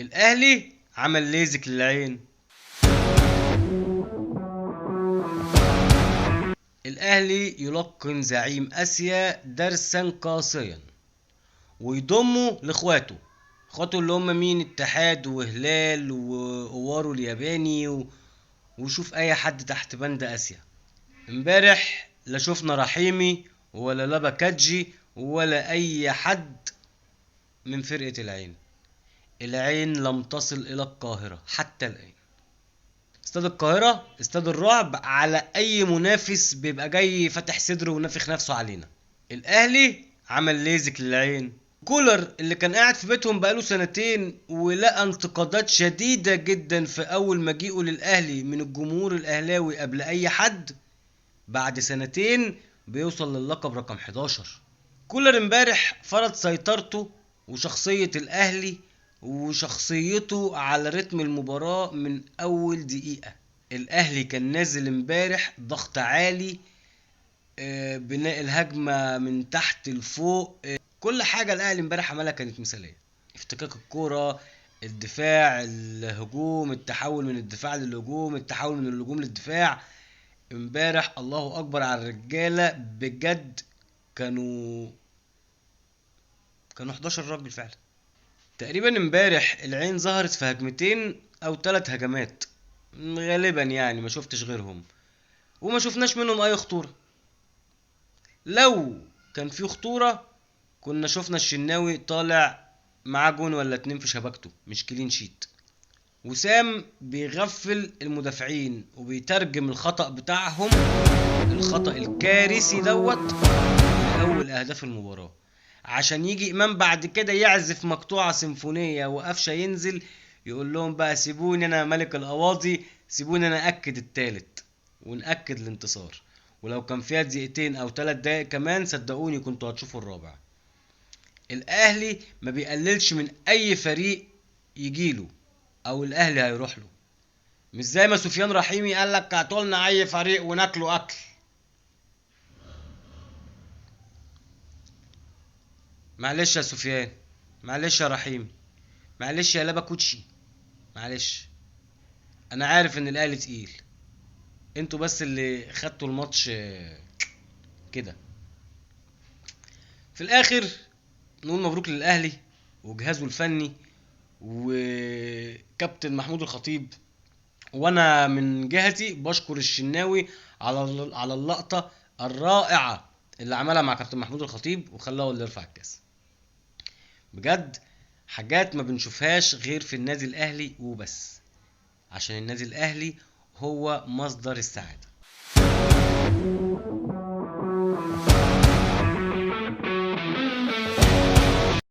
الاهلي عمل ليزك للعين. الاهلي يلقن زعيم اسيا درسا قاسيا ويضمه لاخواته اللي هم مين؟ اتحاد وهلال واوارو الياباني وشوف اي حد تحت بند اسيا. امبارح لا شفنا رحيمي ولا لبا كاتجي ولا اي حد من فرقة العين لم تصل الى القاهرة حتى الان. استاد القاهرة استاد الرعب على اي منافس بيبقى جاي فاتح صدره ونافخ نفسه علينا. الاهلي عمل ليزك للعين. كولر اللي كان قاعد في بيتهم بقاله سنتين ولقى انتقادات شديدة جدا في اول مجيئه للاهلي من الجمهور الاهلاوي قبل اي حد، بعد سنتين بيوصل للقب رقم 11. كولر امبارح فرض سيطرته وشخصية الاهلي وشخصيته على رتم المباراة من اول دقيقة. الاهلي كان نازل امبارح ضغط عالي، بناء الهجمة من تحت لفوق، كل حاجة الاهلي امبارح عملها كانت مثالية. افتكاك الكرة، الدفاع، الهجوم، التحول من الدفاع للهجوم، التحول من الهجوم للدفاع. امبارح الله اكبر على الرجالة بجد. كانوا 11 راجل فعلا. تقريبا امبارح العين ظهرت في هجمتين او 3 هجمات غالبا، يعني ما شفتش غيرهم وما شفناش منهم اي خطورة. لو كان في خطورة كنا شفنا الشناوي طالع معاه جون ولا 2 في شبكته، مش كلين شيت. وسام بيغفل المدافعين وبيترجم الخطأ بتاعهم، الخطأ الكارثي دوت، لأول أهداف المباراة، عشان يجي إمام بعد كده يعزف مقطوعة سيمفونية وقفشة ينزل يقول لهم بقى سيبوني أنا ملك الأواضي، سيبوني أنا أكد التالت ونأكد الانتصار. ولو كان فيها دقيقتين أو 3 دقايق كمان صدقوني كنتوا هتشوفوا الرابع. الأهلي ما بيقللش من أي فريق يجيله أو الأهلي هيروح له، مش زي ما سفيان رحيمي قال لك هاتولنا أي فريق وناكله أكل. معلش يا سفيان، معلش يا رحيمي، معلش يا لابا كوتشي، معلش. انا عارف ان الاهلي تقيل، انتوا بس اللي خدتوا الماتش كده. في الاخر نقول مبروك للاهلي وجهازه الفني وكابتن محمود الخطيب. وانا من جهتي بشكر الشناوي على اللقطة الرائعة اللي عملها مع كابتن محمود الخطيب وخلاه هو اللي يرفع الكاس. بجد حاجات ما بنشوفهاش غير في النادي الاهلي وبس، عشان النادي الاهلي هو مصدر السعادة.